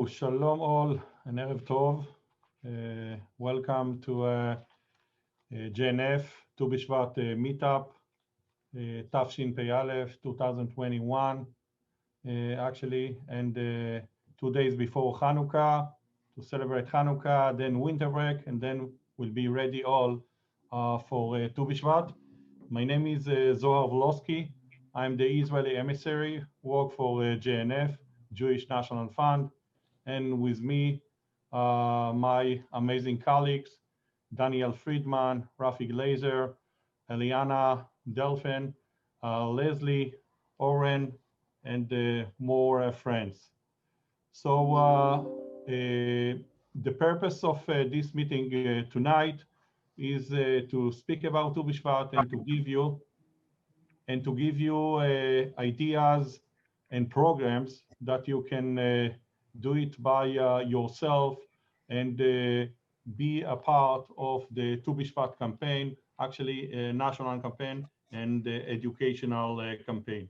Shalom all, and Erev Tov. Welcome to JNF Tu BiShvat meetup, Tafshin Pei Aleph 2021, actually, and 2 days before Hanukkah to celebrate Hanukkah, then winter break, and then we'll be ready all for Tu BiShvat. My name is Zohar Vlosky. I'm the Israeli emissary, work for JNF, Jewish National Fund, and with me, my amazing colleagues, Daniel Friedman, Rafi Glazer, Eliana Delphin, Leslie, Oren, and more friends. So the purpose of this meeting tonight is to speak about Tu BiShvat and to give you ideas and programs that you can do it by yourself and be a part of the Tu BiShvat campaign, actually a national campaign and educational campaign.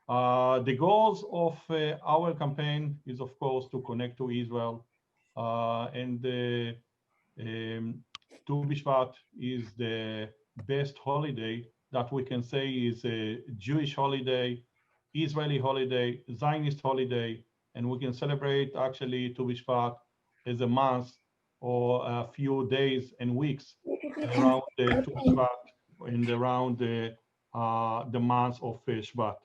The goals of our campaign is, of course, to connect to Israel, and Tu BiShvat is the best holiday that we can say is a Jewish holiday, Israeli holiday, Zionist holiday, and we can celebrate actually Tu BiShvat as a month or a few days and weeks around Tu BiShvat and around the month of Shvat.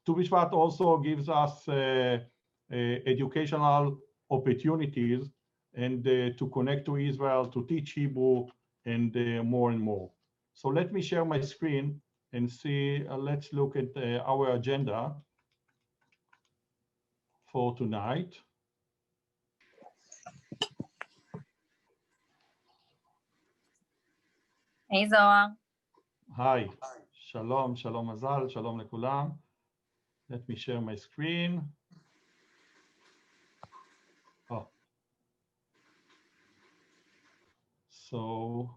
Tu BiShvat also gives us educational opportunities and to connect to Israel, to teach Hebrew, and more. So let me share my screen and see, let's look at our agenda for tonight. Hey Zohar. Hi, Shalom, Shalom Mazal, Shalom lekulam. Let me share my screen. Oh. So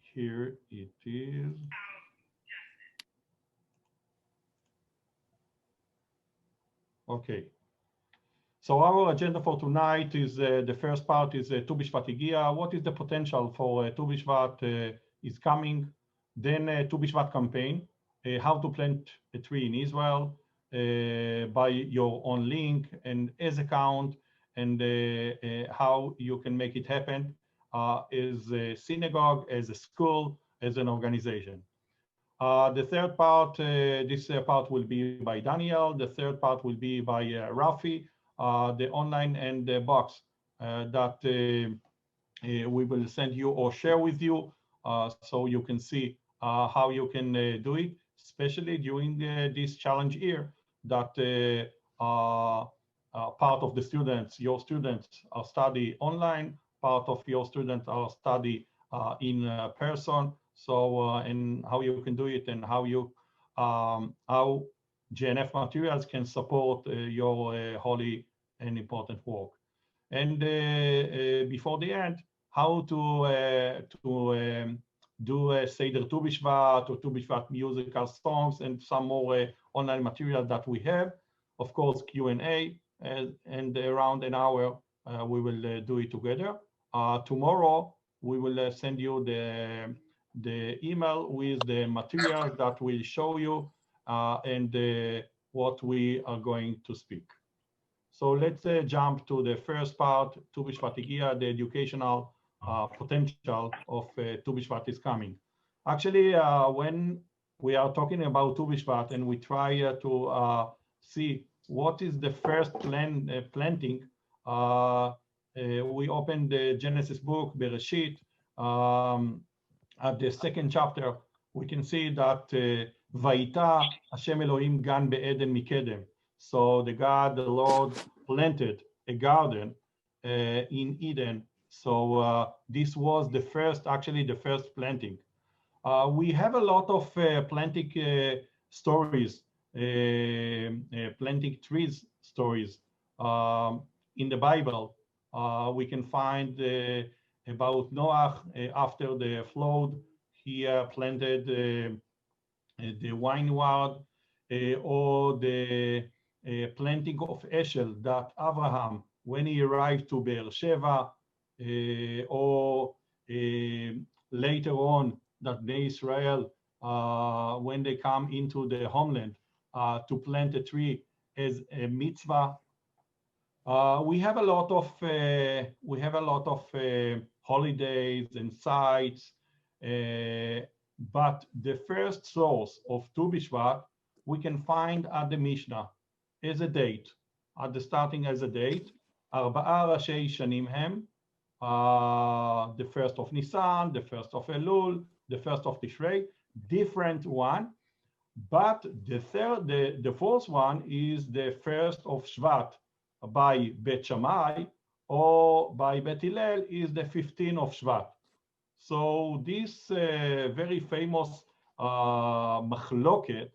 here it is. Okay. So our agenda for tonight is the first part is Tu BiShvat Higia. What is the potential for Tu BiShvat is coming? Then Tu BiShvat campaign, how to plant a tree in Israel by your own link and as account, and how you can make it happen as a synagogue, as a school, as an organization. The third part, this part will be by Daniel. The third part will be by Rafi, the online and the box that we will send you or share with you so you can see how you can do it, especially during this challenge year that part of the students, your students are study online, part of your students are study in person. So and how you can do it and how you how JNF materials can support your holy and important work. And before the end, how to do Seder Tu BiShvat or Tu BiShvat musical songs and some more online material that we have. Of course, Q&A, and around an hour we will do it together. Tomorrow we will send you the email with the materials that will show you and what we are going to speak. So let's jump to the first part, Tu BiShvat Higia, the educational potential of Tu BiShvat is coming. Actually, when we are talking about Tu BiShvat and we try to see what is the first planting, we open the Genesis book, Bereshit. At the second chapter, we can see that Vayita Hashem Elohim gan be'eden mikedem. So the Lord planted a garden in Eden. So this was the first planting. We have a lot of planting stories, planting trees stories in the Bible. We can find about Noah after the flood. He planted the vineyard, or the planting of Eshel that Abraham when he arrived to Be'er Sheva, or later on that Bnei Israel, when they come into the homeland, to plant a tree as a mitzvah. We have a lot of holidays and sites, but the first source of Tu BiShvat we can find at the Mishnah as a date, at the starting as a date. ארבעה ראשי שנים הם, the first of Nisan, the first of Elul, the first of Tishrei, different one. But the fourth one is the first of Shvat by Bet Shammai, or by Bet Hillel is the 15th of Shvat. So this very famous machloket,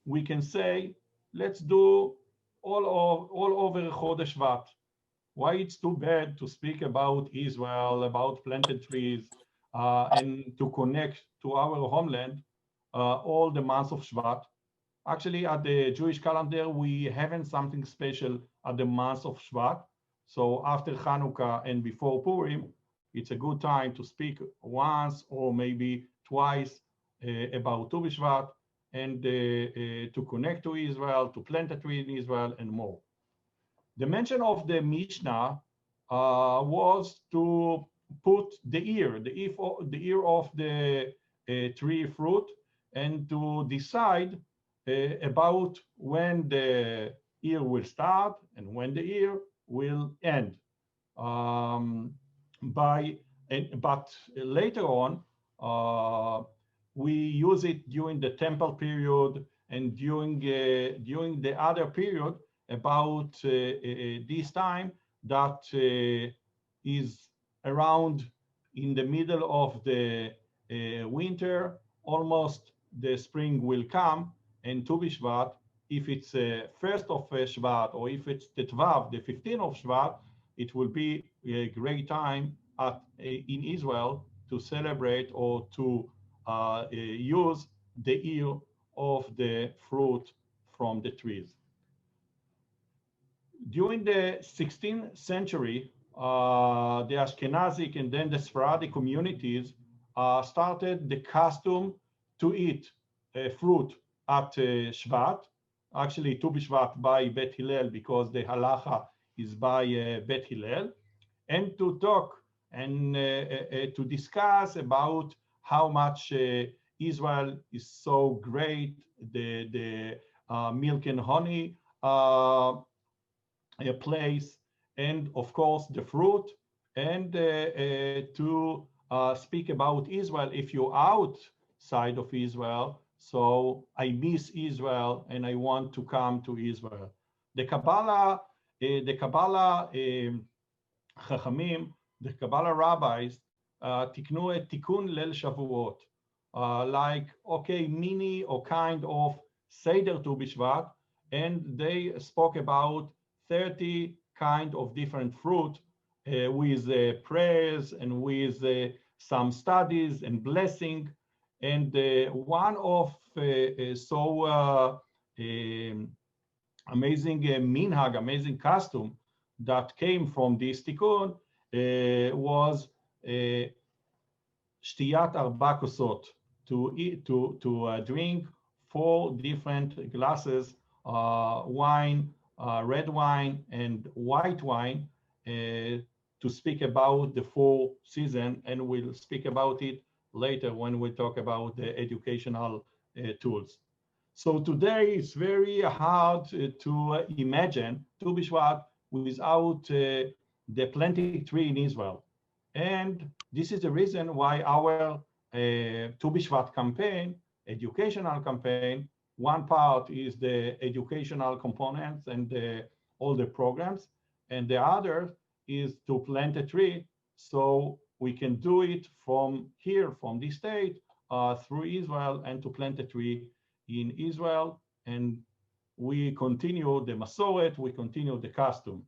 we can say, let's do all over Chodesh Shvat. Why it's too bad to speak about Israel, about planted trees, and to connect to our homeland all the months of Shvat. Actually, at the Jewish calendar, we haven't something special at the month of Shvat. So after Hanukkah and before Purim, it's a good time to speak once or maybe twice about Tu BiShvat, and to connect to Israel, to plant a tree in Israel, and more. The mention of the Mishnah was to put the ear of the tree fruit, and to decide about when the year will start and when the year will end. But later on, we use it during the temple period and during the other period about this time that is around in the middle of the winter, almost the spring will come, and Tu BiShvat, if it's first of Shvat, or if it's Tetvav, the 15th of Shvat, it will be a great time in Israel to celebrate or to use the ear of the fruit from the trees. During the 16th century, the Ashkenazic and then the Sephardic communities started the custom to eat fruit at Shvat. Actually, Tu BiShvat by Bet Hillel, because the halacha is by Bet Hillel, and to talk and to discuss about how much Israel is so great, the milk and honey place, and of course the fruit, and to speak about Israel if you're outside of Israel. So I miss Israel and I want to come to Israel. The Kabbalah Chachamim, the Kabbalah rabbis, תיקנו את תיקון ליל שבועות, like, okay, mini or kind of Seder Tu BiShvat, and they spoke about 30 kind of different fruit with prayers and with some studies and blessing. And one of so amazing minhag, amazing custom that came from this tikkun was shtiyat arba kosot, to drink 4 different glasses wine, red wine and white wine, to speak about the 4 season, and we'll speak about it later when we talk about the educational tools. So today it's very hard to imagine Tu BiShvat without the planting tree in Israel. And this is the reason why our Tu BiShvat campaign, educational campaign, one part is the educational components and all the programs, and the other is to plant a tree, so we can do it from here, from this state, through Israel, and to plant a tree in Israel. And we continue the Masoret, we continue the custom.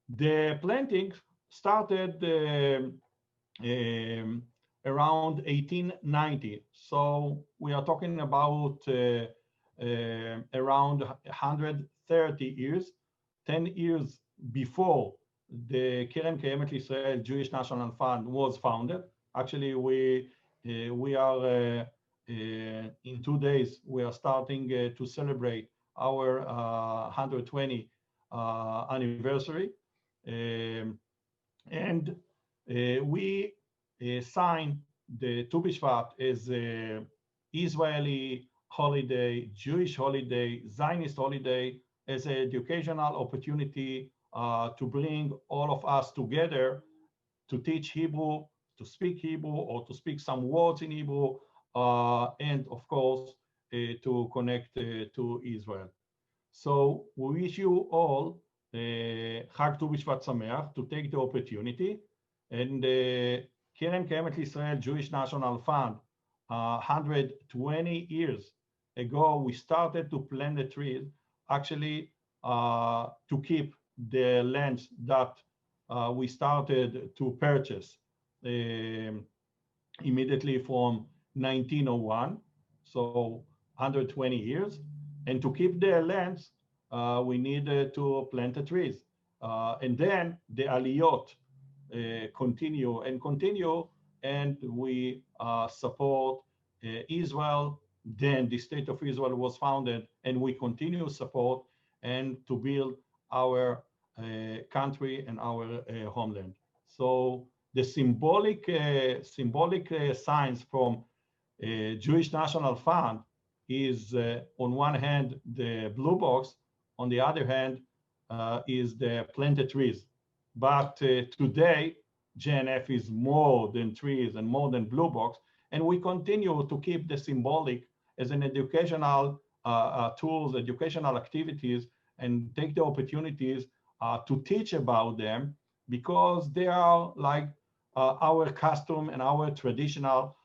The planting started around 1890. So we are talking about around 130 30 years, 10 years before the Keren Kayemet Israel Jewish National Fund was founded. Actually, we are in 2 days, we are starting to celebrate our 120 anniversary. And we signed the Tu BiShvat as a Israeli holiday, Jewish holiday, Zionist holiday, as an educational opportunity to bring all of us together to teach Hebrew, to speak Hebrew, or to speak some words in Hebrew, and of course, to connect to Israel. So we wish you all Chag Tu BiShvat Sameach, to take the opportunity. And Keren Kayemet Israel Jewish National Fund, 120 years ago, we started to plant the trees, actually to keep the lands that we started to purchase immediately from 1901, so 120 years. And to keep the lands, we needed to plant the trees. And then the aliyot continue, and we support Israel. Then the State of Israel was founded, and we continue to support and to build our country and our homeland. So the symbolic signs from Jewish National Fund is on one hand the blue box, on the other hand is the planted trees. But today, JNF is more than trees and more than blue box, and we continue to keep the symbolic as an educational tools, educational activities, and take the opportunities to teach about them, because they are like our custom and our traditional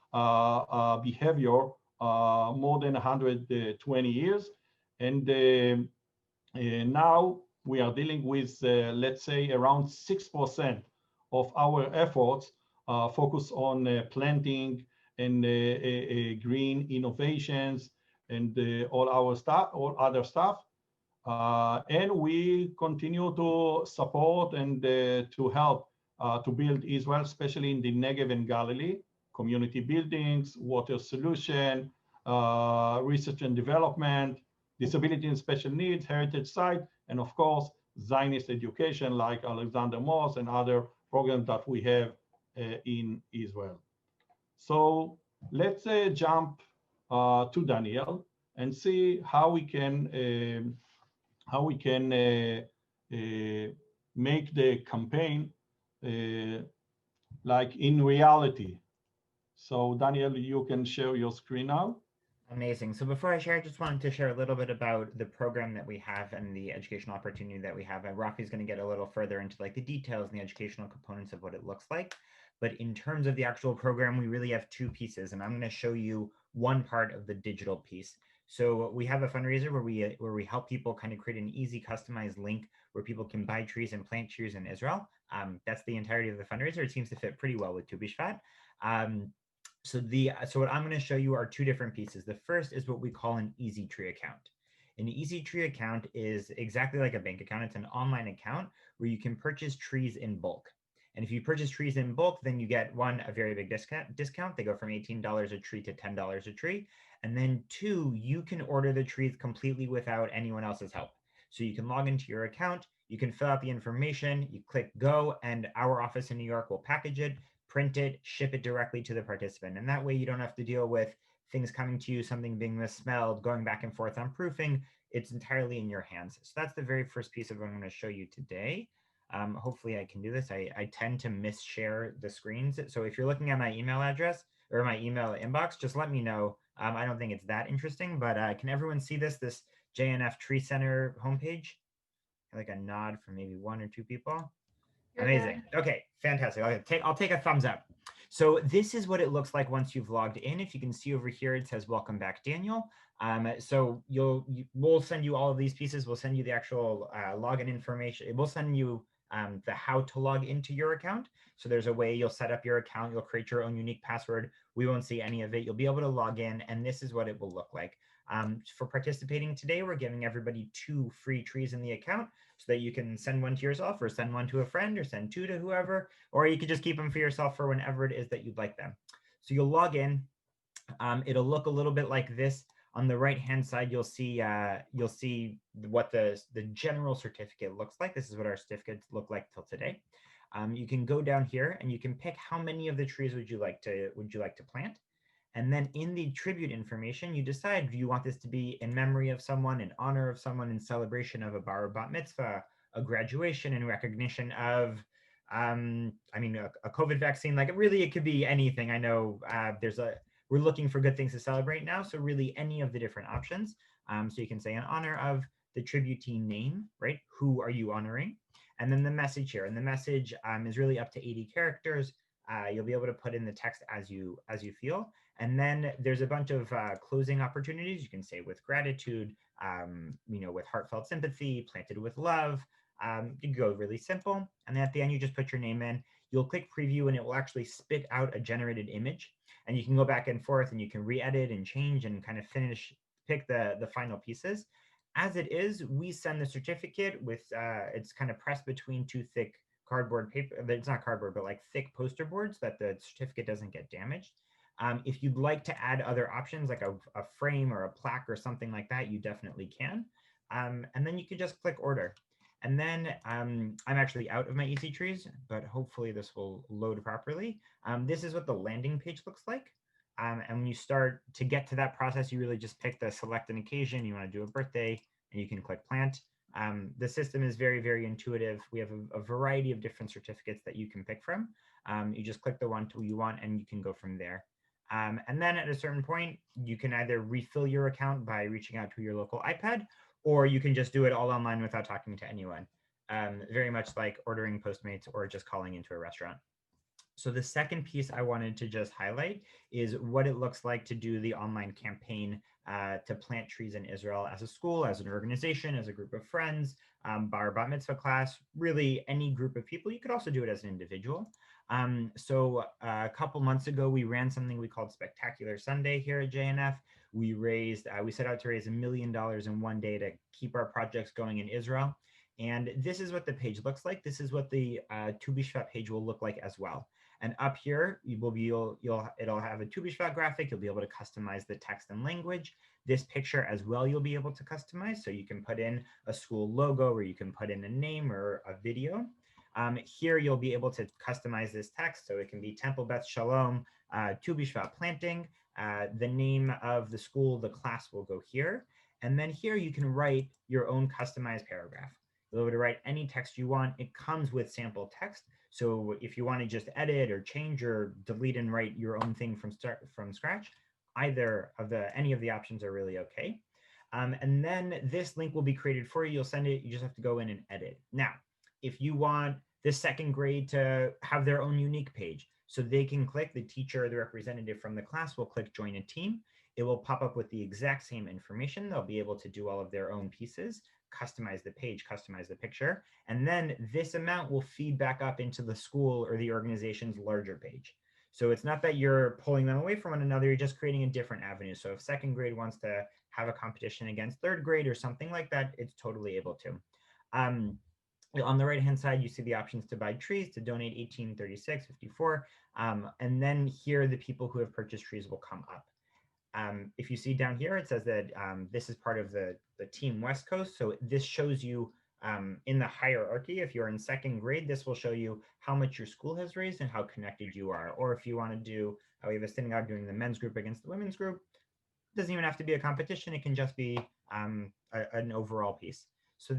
behavior more than 120 years. And now we are dealing with, let's say, around 6% of our efforts focus on planting and green innovations and all our stuff, all other stuff. And we continue to support and to help to build Israel, especially in the Negev and Galilee, community buildings, water solution, research and development, disability and special needs, heritage site, and of course, Zionist education like Alexander Moss and other programs that we have in Israel. So let's jump to Daniel and see how we can make the campaign like in reality. So Daniel, you can share your screen now. Amazing. So before I share, I just wanted to share a little bit about the program that we have and the educational opportunity that we have. And Rafi's going to get a little further into like the details and the educational components of what it looks like. But in terms of the actual program, we really have two pieces, and I'm going to show you one part of the digital piece. So we have a fundraiser where we help people kind of create an easy customized link where people can buy trees and plant trees in Israel. That's the entirety of the fundraiser. It seems to fit pretty well with Tu BiShvat. So what I'm going to show you are two different pieces. The first is what we call an Easy Tree account. An Easy Tree account is exactly like a bank account. It's an online account where you can purchase trees in bulk. And if you purchase trees in bulk, then you get one, a very big discount. They go from $18 a tree to $10 a tree. And then two, you can order the trees completely without anyone else's help. So you can log into your account, you can fill out the information, you click go, and our office in New York will package it, print it, ship it directly to the participant. And that way you don't have to deal with things coming to you, something being misspelled, going back and forth on proofing. It's entirely in your hands. So that's the very first piece of what I'm going to show you today. Hopefully I can do this. I tend to misshare the screens. So if you're looking at my email address or my email inbox, just let me know. I don't think it's that interesting, but can everyone see this JNF Tree Center homepage? Like a nod from maybe one or two people. You're amazing. There. Okay, fantastic. I'll take a thumbs up. So this is what it looks like once you've logged in. If you can see over here, it says "Welcome back, Daniel." So we'll send you all of these pieces. We'll send you the actual login information. We'll send you the how to log into your account. So there's a way you'll set up your account. You'll create your own unique password. We won't see any of it. You'll be able to log in, and this is what it will look like. For participating today, we're giving everybody 2 free trees in the account so that you can send one to yourself or send one to a friend or send 2 to whoever, or you could just keep them for yourself for whenever it is that you'd like them. So you'll log in. It'll look a little bit like this. On the right-hand side, you'll see what the general certificate looks like. This is what our certificates look like till today. You can go down here and you can pick how many of the trees would you like to plant. And then in the tribute information, you decide, do you want this to be in memory of someone, in honor of someone, in celebration of a bar or bat mitzvah, a graduation, in recognition of, a COVID vaccine. Like really, it could be anything. I know we're looking for good things to celebrate now. So really any of the different options. So you can say in honor of the tributee name, right? Who are you honoring? And then the message here. And the message is really up to 80 characters. You'll be able to put in the text as you feel. And then there's a bunch of closing opportunities. You can say with gratitude, with heartfelt sympathy, planted with love. You can go really simple. And then at the end, you just put your name in. You'll click preview and it will actually spit out a generated image. And you can go back and forth and you can re-edit and change and kind of pick the final pieces. As it is, we send the certificate with, it's kind of pressed between 2 thick cardboard paper. It's not cardboard, but like thick poster boards so that the certificate doesn't get damaged. If you'd like to add other options like a frame or a plaque or something like that, you definitely can. And then you can just click order. And then I'm actually out of my EC trees, but hopefully this will load properly. This is what the landing page looks like. And when you start to get to that process, you really just pick the select an occasion. You want to do a birthday and you can click plant. The system is very, very intuitive. We have a variety of different certificates that you can pick from. You just click the one you want and you can go from there. And then at a certain point, you can either refill your account by reaching out to your local iPad, or you can just do it all online without talking to anyone. Very much like ordering Postmates or just calling into a restaurant. So the second piece I wanted to just highlight is what it looks like to do the online campaign to plant trees in Israel as a school, as an organization, as a group of friends, bar bat mitzvah class, really any group of people. You could also do it as an individual. So a couple months ago, we ran something we called Spectacular Sunday here at JNF. We set out to raise $1 million in one day to keep our projects going in Israel. And this is what the page looks like. This is what the Tu BiShvat page will look like as well. And up here, it'll have a Tu BiShvat graphic. You'll be able to customize the text and language. This picture as well, you'll be able to customize. So you can put in a school logo, or you can put in a name or a video. Here, you'll be able to customize this text. So it can be Temple Beth Shalom, Tu BiShvat planting. The name of the school, the class will go here. And then here, you can write your own customized paragraph. You'll be able to write any text you want. It comes with sample text. So if you want to just edit or change or delete and write your own thing from scratch, any of the options are really okay. And then this link will be created for you. You'll send it. You just have to go in and edit. Now, if you want the second grade to have their own unique page, so they can click, the teacher or the representative from the class will click join a team. It will pop up with the exact same information. They'll be able to do all of their own pieces, customize the page, customize the picture, and then this amount will feed back up into the school or the organization's larger page. So it's not that you're pulling them away from one another, you're just creating a different avenue. So if second grade wants to have a competition against third grade or something like that, it's totally able to. On the right-hand side, you see the options to buy trees, to donate 18, 36, 54. And then here, the people who have purchased trees will come up. If you see down here, it says that this is part of the Team West Coast. So this shows you in the hierarchy, if you're in second grade, this will show you how much your school has raised and how connected you are. Or if you want to do, we have a synagogue doing the men's group against the women's group, it doesn't even have to be a competition. It can just be an overall piece. So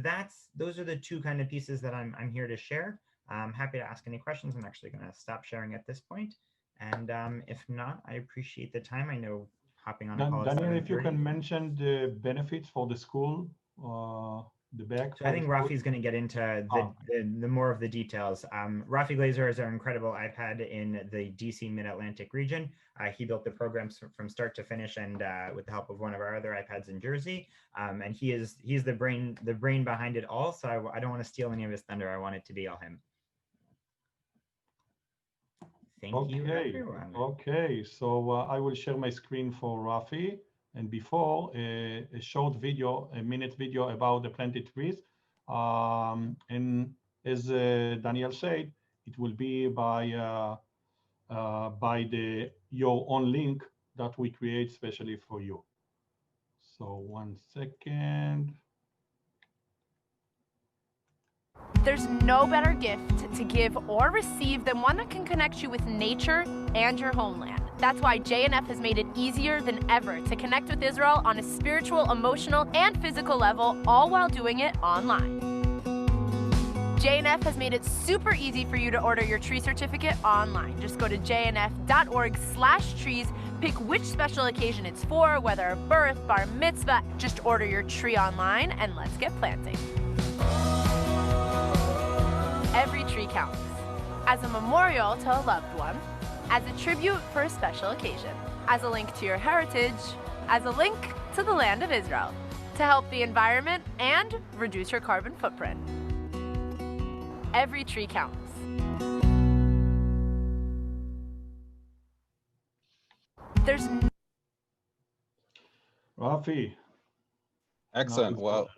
those are the two kind of pieces that I'm here to share. I'm happy to ask any questions. I'm actually going to stop sharing at this point. And if not, I appreciate the time. I know hopping on a call at 7:30. Daniel, if you can mention the benefits for the school, the back. So I think Rafi's going to get into the more of the details. Rafi Glazer is our incredible iPad in the DC Mid-Atlantic region. He built the programs from start to finish, and with the help of one of our other iPads in Jersey. And he's the brain behind it all. So I don't want to steal any of his thunder. I want it to be all him. Thank you, everyone. Okay, so I will share my screen for Rafi. and before a short video, a minute video about the planted trees. And as Daniel said, it will be by your own link that we create specially for you. So 1 second. There's no better gift to give or receive than one that can connect you with nature and your homeland. That's why JNF has made it easier than ever to connect with Israel on a spiritual, emotional, and physical level, all while doing it online. JNF has made it super easy for you to order your tree certificate online. Just go to jnf.org/trees, pick which special occasion it's for, whether a birth, bar mitzvah, just order your tree online, and let's get planting. Every tree counts, as a memorial to a loved one, as a tribute for a special occasion, as a link to your heritage, as a link to the land of Israel, to help the environment and reduce your carbon footprint. Every tree counts. There's Rafi. Excellent. Well,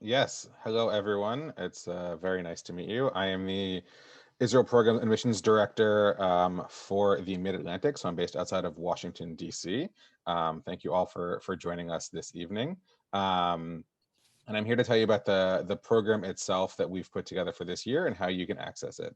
yes. Hello, everyone. It's very nice to meet you. I am the Israel Program and Missions Director for the Mid-Atlantic, so I'm based outside of Washington, D.C. Thank you all for joining us this evening. And I'm here to tell you about the program itself that we've put together for this year and how you can access it.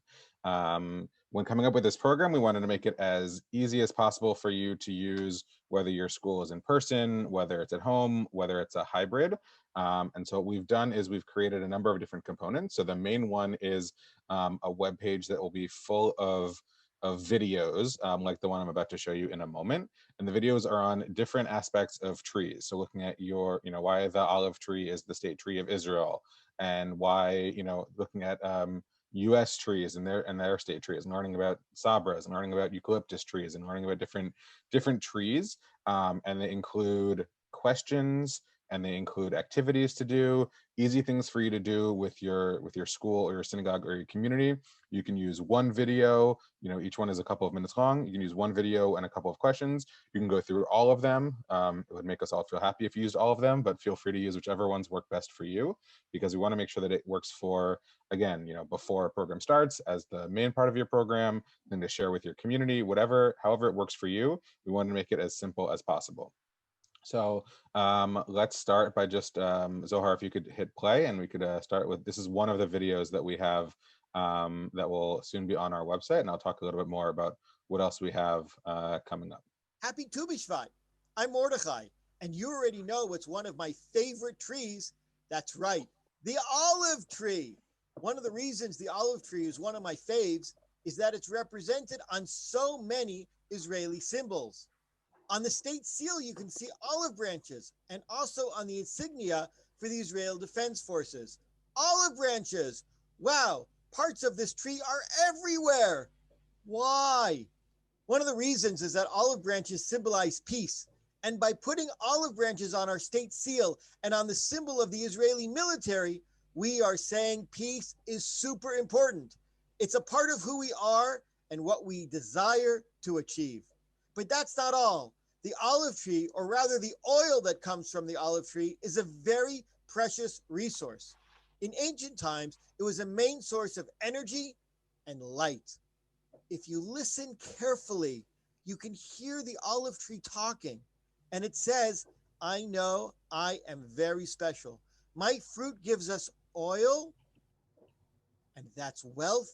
When coming up with this program, we wanted to make it as easy as possible for you to use, whether your school is in person, whether it's at home, whether it's a hybrid. And so what we've done is we've created a number of different components. So the main one is a web page that will be full of videos like the one I'm about to show you in a moment. And the videos are on different aspects of trees. So looking at your, why the olive tree is the state tree of Israel, and why, looking at U.S. trees and their state trees, and learning about sabras, and learning about eucalyptus trees, and learning about different trees. And they include questions, and they include activities to do, easy things for you to do with your school or your synagogue or your community. You can use one video, each one is a couple of minutes long. You can use one video and a couple of questions. You can go through all of them. It would make us all feel happy if you used all of them, but feel free to use whichever ones work best for you, because we want to make sure that it works for, again, before a program starts as the main part of your program, then to share with your community, however it works for you. We want to make it as simple as possible. So let's start by just, Zohar, if you could hit play, and we could start with, this is one of the videos that we have that will soon be on our website, and I'll talk a little bit more about what else we have coming up. Happy Tu BiShvat. I'm Mordechai, and you already know what's one of my favorite trees. That's right, the olive tree. One of the reasons the olive tree is one of my faves is that it's represented on so many Israeli symbols. On the state seal, you can see olive branches, and also on the insignia for the Israel Defense Forces. Olive branches! Wow, parts of this tree are everywhere. Why? One of the reasons is that olive branches symbolize peace. And by putting olive branches on our state seal and on the symbol of the Israeli military, we are saying peace is super important. It's a part of who we are and what we desire to achieve. But that's not all. The olive tree, or rather the oil that comes from the olive tree, is a very precious resource. In ancient times, it was a main source of energy and light. If you listen carefully, you can hear the olive tree talking. And it says, I know I am very special. My fruit gives us oil, and that's wealth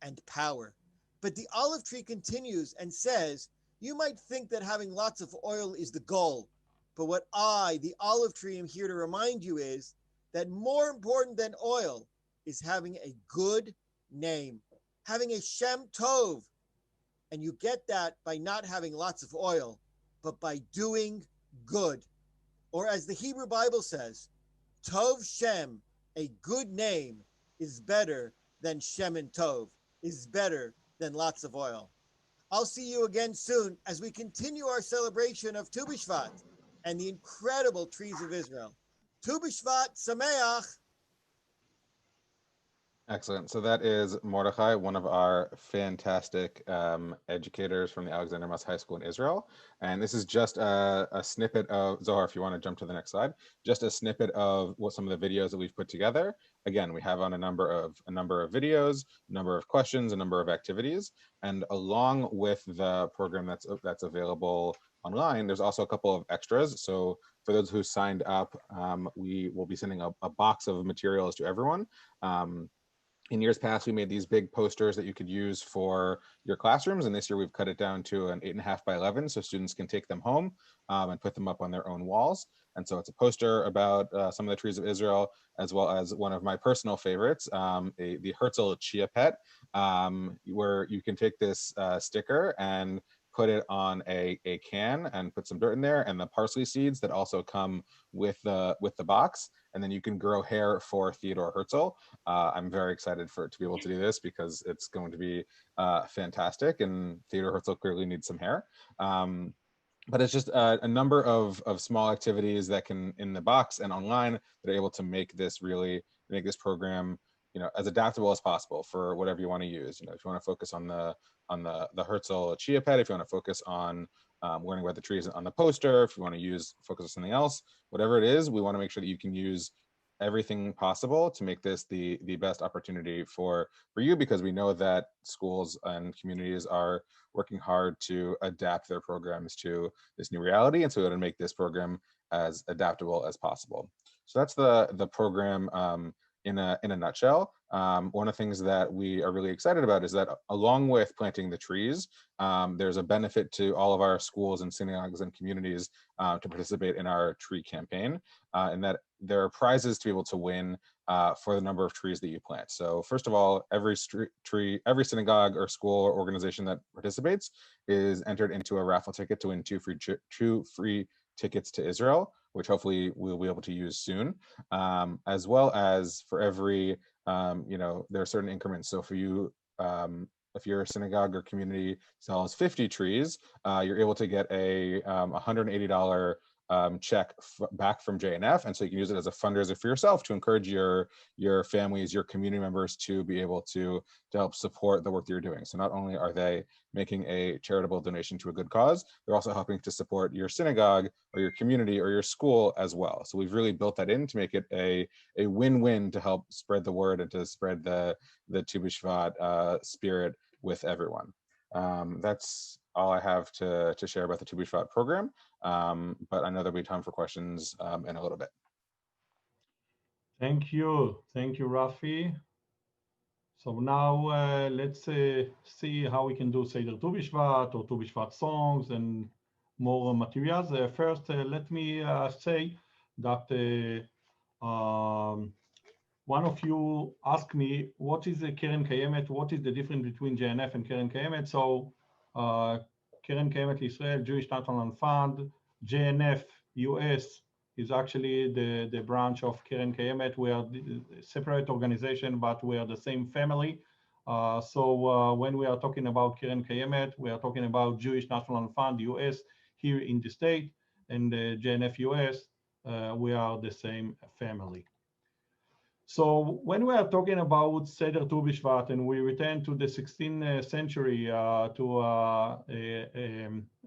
and power. But the olive tree continues and says, you might think that having lots of oil is the goal, but what I, the olive tree, am here to remind you is that more important than oil is having a good name, having a Shem Tov. And you get that by not having lots of oil, but by doing good. Or as the Hebrew Bible says, Tov Shem, a good name, is better than Shem and Tov, is better than lots of oil. I'll see you again soon as we continue our celebration of Tu BiShvat and the incredible trees of Israel. Tu BiShvat Sameach. Excellent. So that is Mordechai, one of our fantastic educators from the Alexander Muss High School in Israel. And this is just a snippet of, Zohar, if you want to jump to the next slide, just a snippet of what some of the videos that we've put together. Again, we have on a number of videos, a number of questions, a number of activities, and along with the program that's available online, there's also a couple of extras. So for those who signed up, we will be sending a box of materials to everyone. In years past, we made these big posters that you could use for your classrooms, and this year we've cut it down to an 8.5 by 11, so students can take them home and put them up on their own walls. And so it's a poster about some of the trees of Israel, as well as one of my personal favorites, the Herzl chia pet, where you can take this sticker and put it on a can and put some dirt in there, and the parsley seeds that also come with the box, and then you can grow hair for Theodore Herzl. I'm very excited to be able to do this because it's going to be fantastic, and Theodore Herzl clearly needs some hair. But it's just a number of small activities that can, in the box and online, that are able to make this program, as adaptable as possible for whatever you want to use. If you want to focus on the Herzl chia pet, if you want to focus on learning about the trees on the poster, if you want to focus on something else, whatever it is, we want to make sure that you can use everything possible to make this the best opportunity for you, because we know that schools and communities are working hard to adapt their programs to this new reality, and so we want to make this program as adaptable as possible. So that's the program in a nutshell. One of the things that we are really excited about is that along with planting the trees, there's a benefit to all of our schools and synagogues and communities to participate in our tree campaign, and that there are prizes to be able to win for the number of trees that you plant. So first of all, every synagogue or school or organization that participates is entered into a raffle ticket to win two free tickets to Israel, which hopefully we'll be able to use soon, as well as for every, there are certain increments. So for you, if your synagogue or community sells 50 trees, you're able to get a $180 check back from JNF, and so you can use it as a fundraiser for yourself to encourage your families, your community members to be able to help support the work that you're doing. So not only are they making a charitable donation to a good cause, they're also helping to support your synagogue or your community or your school as well. So we've really built that in to make it a win-win to help spread the word and to spread the Tu BiShvat spirit with everyone. That's all I have to share about the Tu BiShvat program, but I know there'll be time for questions in a little bit. Thank you, Rafi. So now let's see how we can do Seder Tu BiShvat or Tu BiShvat songs and more materials. First, let me say that one of you asked me, what is the Keren Kayemet? What is the difference between JNF and Keren Kayemet? So Keren Kayemet Israel, Jewish National Fund, JNF US is actually the branch of Keren Kayemet. We are a separate organization, but we are the same family. So when we are talking about Keren Kayemet, we are talking about Jewish National Fund US here in the state, and JNF US, we are the same family. So when we are talking about Seder Tu BiShvat, and we return to the 16th century to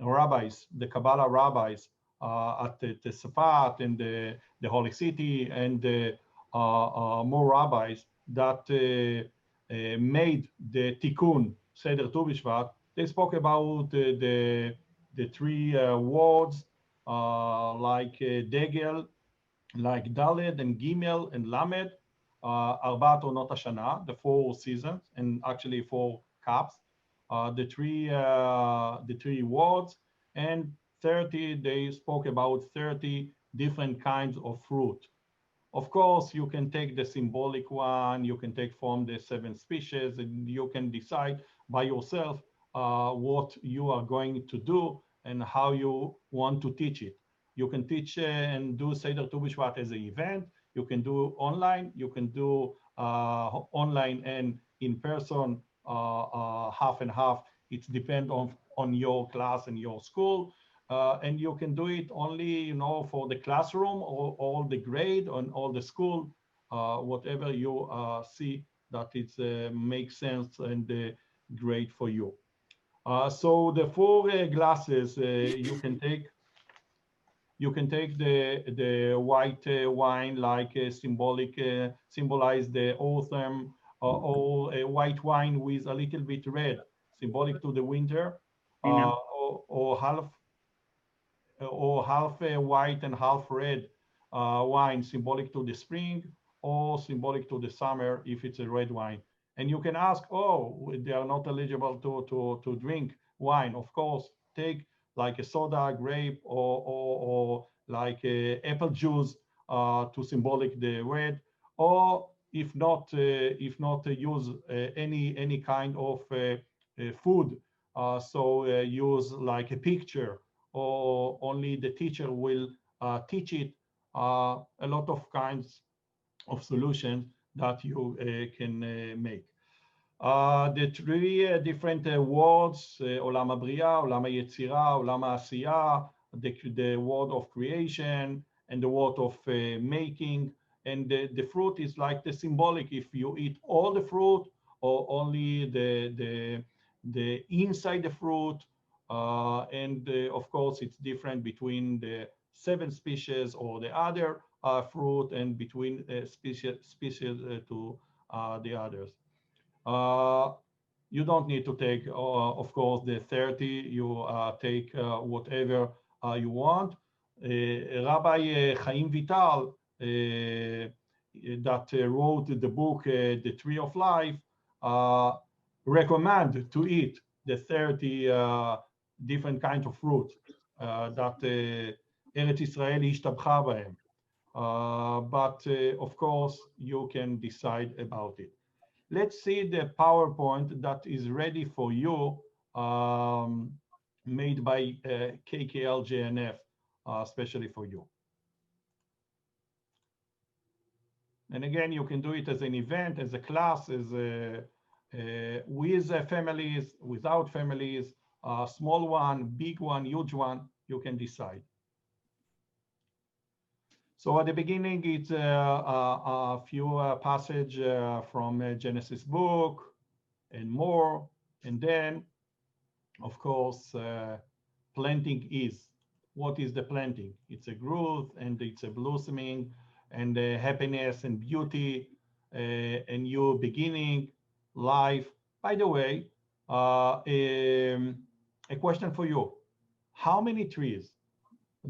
rabbis, the Kabbalah rabbis at the Safat and the Holy City, and more rabbis that made the Tikkun Seder Tu BiShvat, they spoke about the three words like Degel, like Daled and Gimel and Lamed, Arbat Onot Hashana, the 4 seasons, and actually 4 cups, the three words, and 30, they spoke about 30 different kinds of fruit. Of course, you can take the symbolic one, you can take from the 7 species, and you can decide by yourself what you are going to do and how you want to teach it. You can teach and do Seder Tu BiShvat as an event. You can do online. You can do online and in person, half and half. It depends on your class and your school. And you can do it only, for the classroom or all the grade on all the school, whatever you see that it makes sense and great for you. So the 4 glasses you can take. You can take the white wine like symbolize the autumn, or a white wine with a little bit red, symbolic to the winter, or half white and half red wine, symbolic to the spring, or symbolic to the summer if it's a red wine. And you can ask, oh, they are not eligible to drink wine. Of course, take like a soda, grape, or like apple juice to symbolic the red, or if not use any kind of food. So use like a picture, or only the teacher will teach it. A lot of kinds of solutions that you can make. The 3 different words, עולם הבריאה, עולם היצירה, עולם העשייה, the word of creation and the word of making. And the fruit is like the symbolic, if you eat all the fruit or only the inside the fruit. And of course, it's different between the 7 species or the other fruit, and between species to the others. You don't need to take, of course, the 30. You take whatever you want. Rabbi Chaim Vital, that wrote the book, The Tree of Life, recommend to eat the 30 different kinds of fruit that Eretz Israel ishtabcha b'hem. But of course, you can decide about it. Let's see the PowerPoint that is ready for you, made by KKL JNF, especially for you. And again, you can do it as an event, as a class, as with families, without families, small one, big one, huge one, you can decide. So at the beginning, it's a few passage from Genesis book and more. And then, of course, planting is. What is the planting? It's a growth, and it's a blossoming, and happiness and beauty, a new beginning, life. By the way, a question for you. How many trees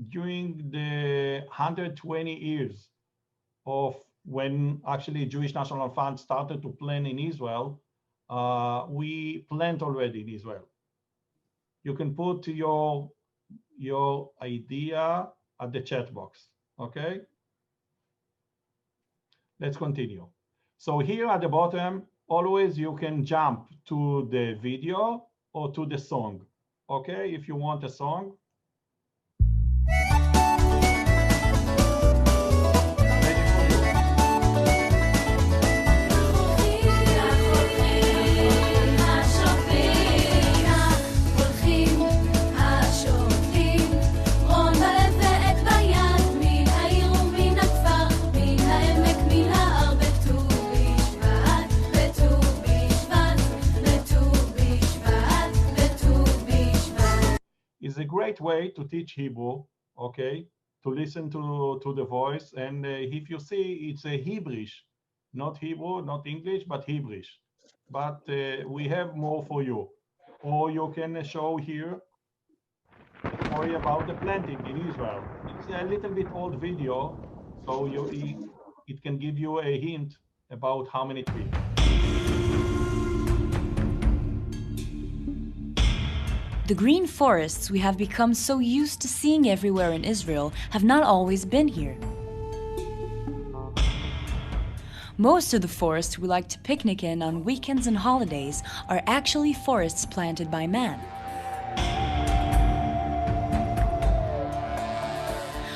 during the 120 years of when actually Jewish National Fund started to plant in Israel, we plant already in Israel? You can put your idea at the chat box, okay? Let's continue. So here at the bottom, always you can jump to the video or to the song, okay? If you want a song. Is a great way to teach Hebrew, okay? To listen to the voice. And if you see, it's a Hebrewish, not Hebrew, not English, but Hebrewish. But we have more for you. Or you can show here a story about the planting in Israel. It's a little bit old video, so it can give you a hint about how many trees. The green forests we have become so used to seeing everywhere in Israel have not always been here. Most of the forests we like to picnic in on weekends and holidays are actually forests planted by man.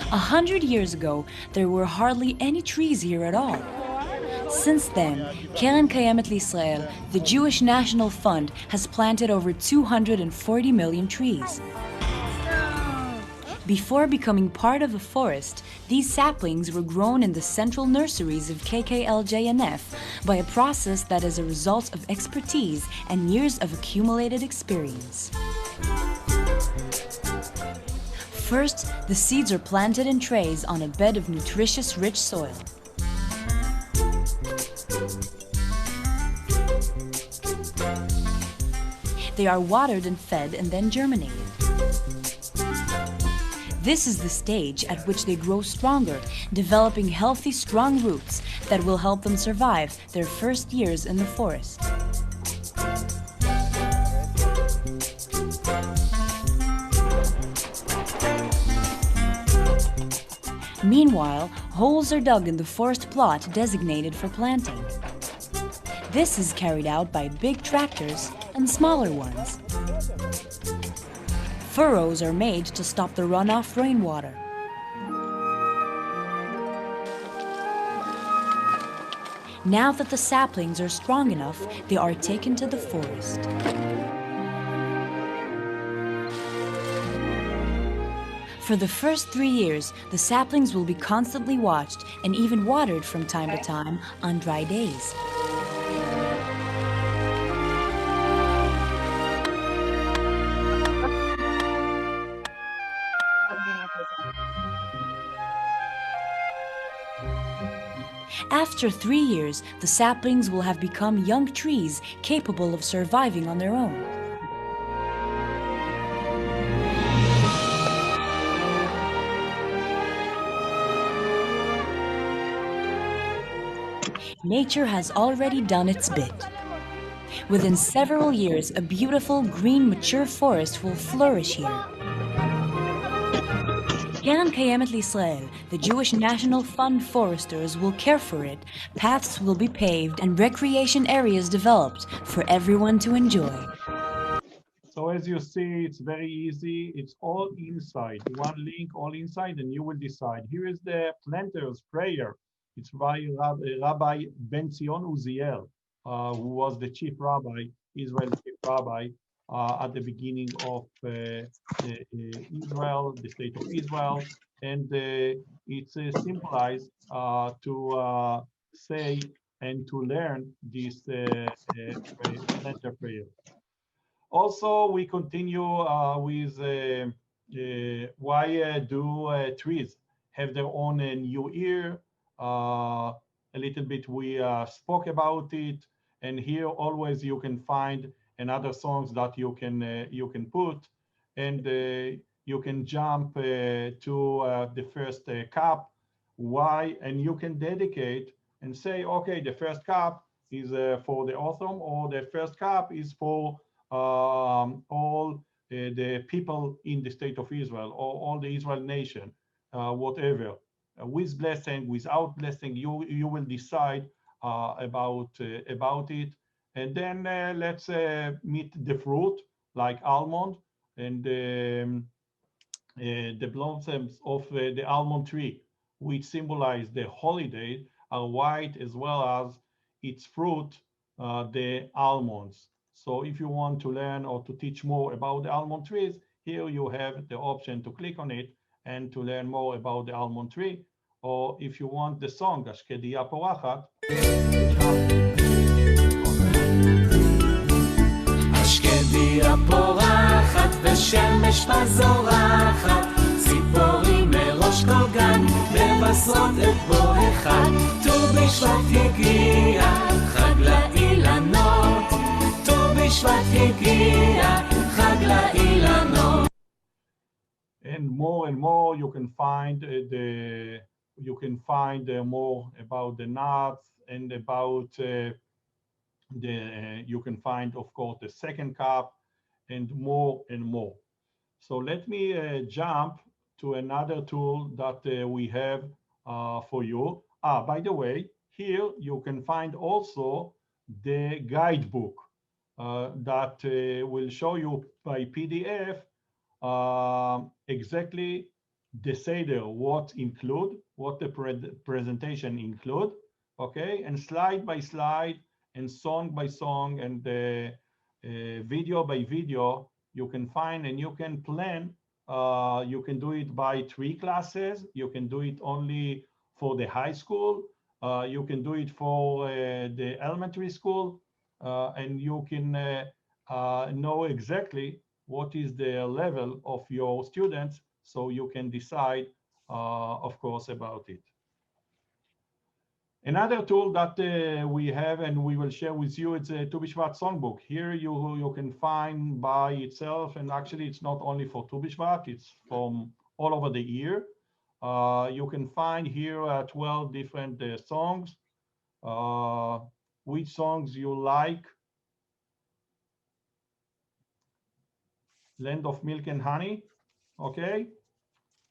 100 years ago, there were hardly any trees here at all. Since then, Keren Kayemet L'Israel, the Jewish National Fund, has planted over 240 million trees. Before becoming part of a forest, these saplings were grown in the central nurseries of KKLJNF by a process that is a result of expertise and years of accumulated experience. First, the seeds are planted in trays on a bed of nutritious, rich soil. They are watered and fed and then germinated. This is the stage at which they grow stronger, developing healthy, strong roots that will help them survive their first years in the forest. Meanwhile, holes are dug in the forest plot designated for planting. This is carried out by big tractors and smaller ones. Furrows are made to stop the runoff rainwater. Now that the saplings are strong enough, they are taken to the forest. For the first 3 years, the saplings will be constantly watched and even watered from time to time on dry days. After 3 years, the saplings will have become young trees capable of surviving on their own. Nature has already done its bit. Within several years, a beautiful green mature forest will flourish here. Keren Kayemet L'Israel, the Jewish National Fund foresters will care for it, paths will be paved and recreation areas developed for everyone to enjoy. So as you see, it's very easy. It's all inside. One link, all inside, and you will decide. Here is the planter's prayer. It's by Rabbi Ben Zion Uziel, who was the chief rabbi, Israel's chief rabbi, at the beginning of Israel, the state of Israel. And it's symbolized to say and to learn this planter prayer. Also, we continue with why do trees have their own new year? A little bit we spoke about it, and here always you can find another songs that you can put, and you can jump to the first cup. Why? And you can dedicate and say, okay, the first cup is for the autumn, or the first cup is for all the people in the state of Israel, or all the Israel nation, whatever. With blessing, without blessing, you will decide about it. And then let's meet the fruit, like almond, and the blossoms of the almond tree, which symbolize the holiday, are white, as well as its fruit, the almonds. So if you want to learn or to teach more about the almond trees, here you have the option to click on it and to learn more about the almond tree. Or if you want the song, Ashkedia Porachat, השקדיה פורחת ושמש בזורחת, ציפורים מראש כל גן מבשרות את בוא אחד. ט"ו בשבט הגיע, חג לאילנות, ט"ו בשבט הגיע, חג לאילנות. And more you can find more about the nuts, and about you can find, of course, the second cup, and more. So let me jump to another tool that we have for you. By the way, here you can find also the guidebook that will show you by PDF exactly the Seder, what the presentation include, okay, and slide by slide, and song by song, and video by video, you can find and you can plan You can do it by 3 classes. You can do it only for the high school. You can do it for the elementary school, and you can know exactly what is the level of your students, so you can decide, of course, about it. Another tool that we have and we will share with you, it's a Tu BiShvat songbook. Here you can find by itself, and actually it's not only for Tu BiShvat, it's from all over the year. You can find here 12 different songs. Which songs you like? Land of Milk and Honey, okay?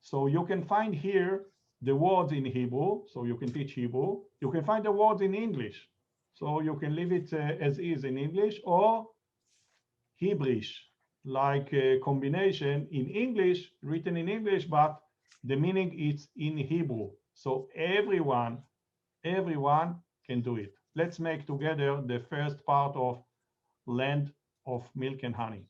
So you can find here the words in Hebrew, so you can teach Hebrew. You can find the words in English, so you can leave it as is in English, or Hebrish, like a combination in English, written in English, but the meaning is in Hebrew. So everyone can do it. Let's make together the first part of Land of Milk and Honey.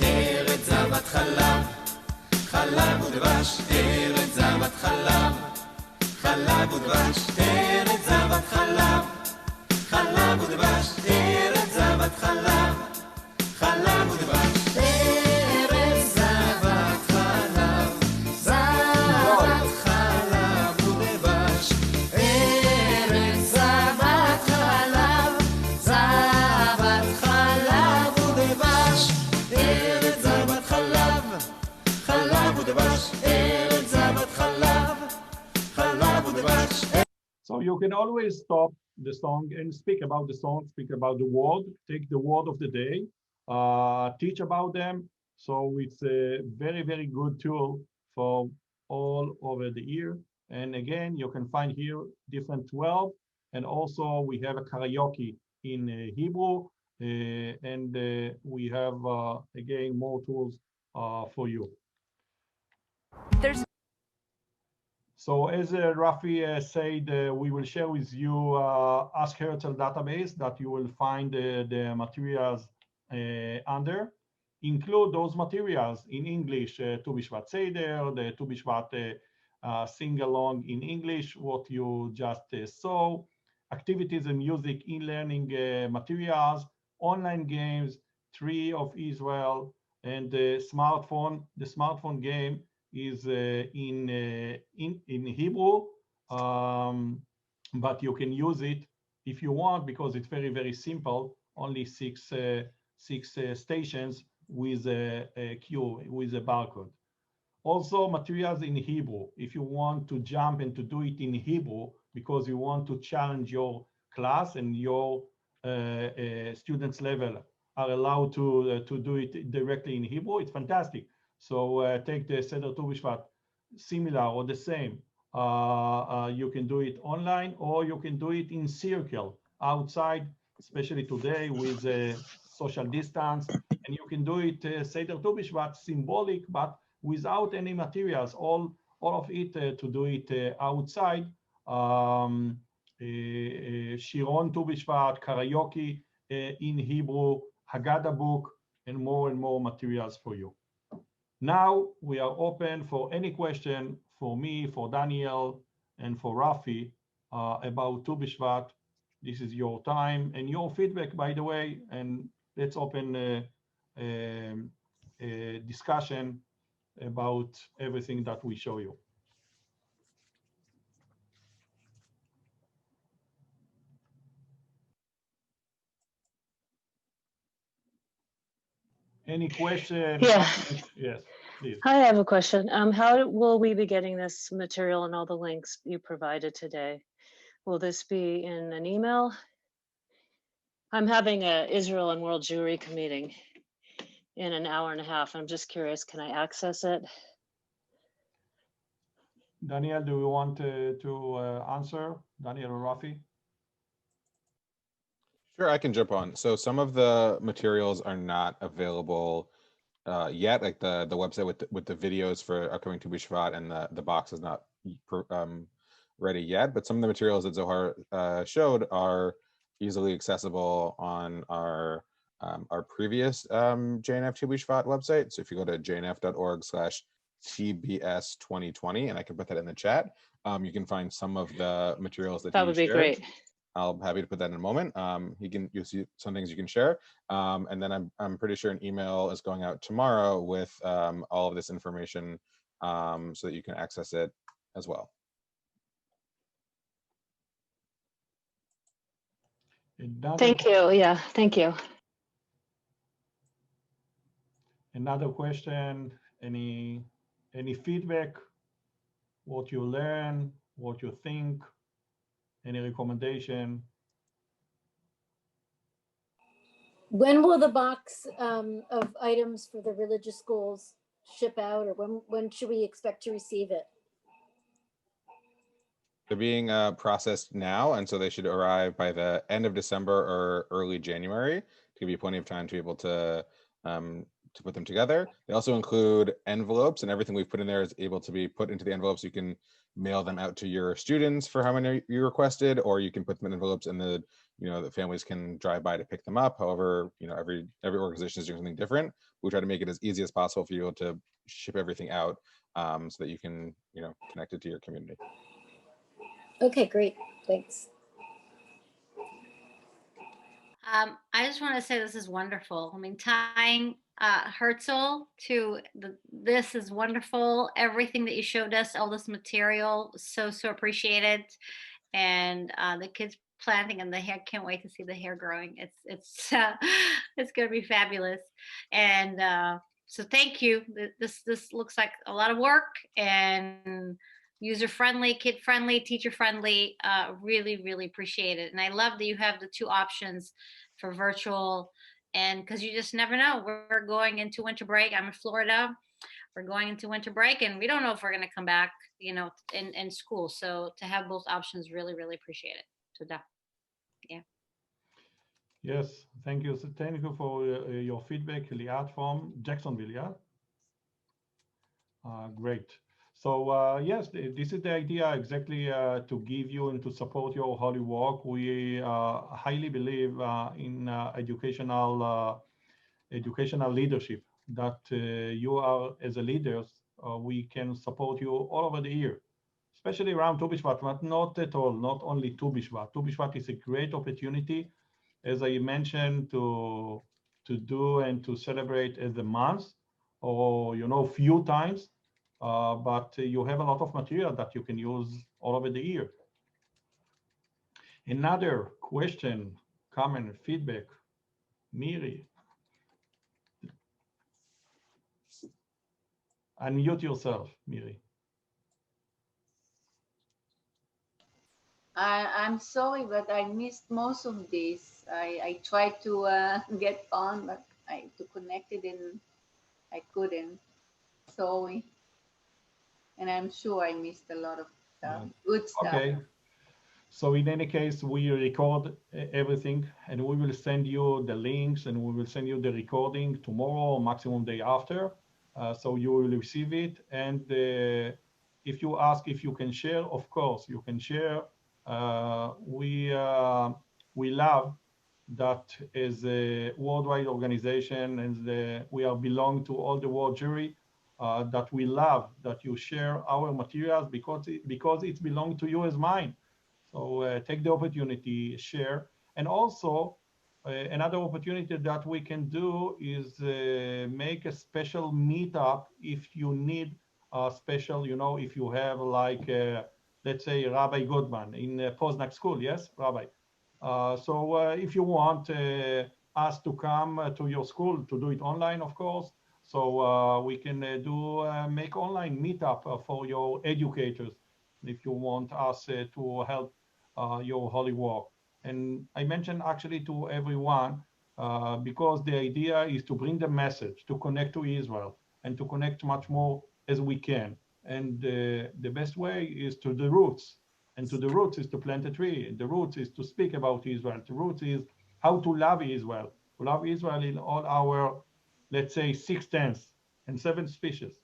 ארץ זבת חלב, חלב ודבש, ארץ זבת חלב, חלב ודבש, ארץ זבת חלב, חלב ודבש, ארץ זבת חלב, חלב ודבש, ארץ זבת חלב, זבת חלב ודבש, ארץ זבת חלב, זבת חלב ודבש, ארץ זבת חלב, חלב ודבש, ארץ זבת חלב, חלב ודבש. So you can always stop the song and speak about the song, speak about the word, take the word of the day, teach about them. So it's a very, very good tool for all over the year. And again, you can find here different 12. And also we have a karaoke in Hebrew. And we have, again, more tools for you. There's So as Rafi said, we will share with you Ask Herzl database that you will find the materials under. Include those materials in English, Tu BiShvat Seder, the Tu BiShvat sing-along in English, what you just saw, activities and music in-learning materials, online games, Tree of Israel, and the smartphone game is in Hebrew, but you can use it if you want, because it's very, very simple, only six stations with a queue, with a barcode. Also materials in Hebrew, if you want to jump and to do it in Hebrew, because you want to challenge your class and your students level are allowed to do it directly in Hebrew, it's fantastic. So take the Seder Tu BiShvat, similar or the same. You can do it online, or you can do it in circle outside, especially today with social distance. And you can do it Seder Tu BiShvat symbolic, but without any materials. All of it to do it outside. Shiron Tu BiShvat, karaoke in Hebrew, Haggadah book, and more materials for you. Now we are open for any question for me, for Daniel, and for Rafi about Tu BiShvat. This is your time and your feedback, by the way, and let's open a discussion about everything that we show you. Any question? Yeah. Yes, please. I have a question. How will we be getting this material and all the links you provided today? Will this be in an email? I'm having a Israel and World Jewry meeting in an hour and a half. I'm just curious, can I access it? Daniel, do you want to answer? Daniel or Rafi? Sure, I can jump on. So some of the materials are not available yet, like the website with the videos for upcoming Tu BiShvat and the box is not ready yet. But some of the materials that Zohar showed are easily accessible on our previous JNF Tu BiShvat website. So if you go to jnf.org/TBS2020, and I can put that in the chat, you can find some of the materials that That he would be shared. great. I'll be happy to put that in a moment. You'll see some things you can share, and then I'm pretty sure an email is going out tomorrow with all of this information, so that you can access it as well. Thank you. Yeah, thank you. Another question, any feedback, what you learn, what you think, any recommendation? When will the box of items for the religious schools ship out, or when should we expect to receive it? They're being processed now, and so they should arrive by the end of December or early January to give you plenty of time to be able to put them together. They also include envelopes, and everything we've put in there is able to be put into the envelopes. You can mail them out to your students for how many you requested, or you can put them in envelopes and the families can drive by to pick them up. However, every organization is doing something different. We try to make it as easy as possible for you to ship everything out, so that you can connect it to your community. Okay, great. Thanks. I just want to say this is wonderful. I mean, tying Herzl to this is wonderful. Everything that you showed us, all this material, so appreciated. And the kids planting and the hair, can't wait to see the hair growing. It's going to be fabulous. And so thank you. This looks like a lot of work and user-friendly, kid-friendly, teacher-friendly. Really appreciate it. And I love that you have the two options for virtual, and because you just never know. We're going into winter break. I'm in Florida. We're going into winter break, and we don't know if we're going to come back, in school. So to have both options, really appreciate it. So yeah. Yes, thank you. So thank you for your feedback, Liat from Jacksonville. Yeah. Great. So yes, this is the idea exactly to give you and to support your holy work. We highly believe in educational leadership, that you are as a leaders, we can support you all over the year, especially around Tu BiShvat, but not at all, not only Tu BiShvat. Tu BiShvat is a great opportunity, as I mentioned, to do and to celebrate as a month or few times. But you have a lot of material that you can use all over the year. Another question, comment, feedback, Miri. Unmute yourself, Miri. I'm sorry, but I missed most of this. I tried to get on, but to connect it and I couldn't. Sorry. And I'm sure I missed a lot of stuff, good stuff. Okay. So in any case, we record everything and we will send you the links and we will send you the recording tomorrow, maximum day after. So you will receive it. And if you ask if you can share, of course you can share. We love that as a worldwide organization, and we belong to all the world jury, that we love that you share our materials because it belongs to you as mine. So take the opportunity, share. And also another opportunity that we can do is make a special meetup if you need a special, if you have like, let's say Rabbi Goodman in Poznak school, yes, Rabbi? So if you want us to come to your school, to do it online, of course, so we can make online meetup for your educators if you want us to help your holy work. And I mentioned actually to everyone, because the idea is to bring the message, to connect to Israel and to connect much more as we can. And the best way is to the roots. And to the roots is to plant a tree. The roots is to speak about Israel. The roots is how to love Israel in all our, let's say, 6 tenths and 7 species.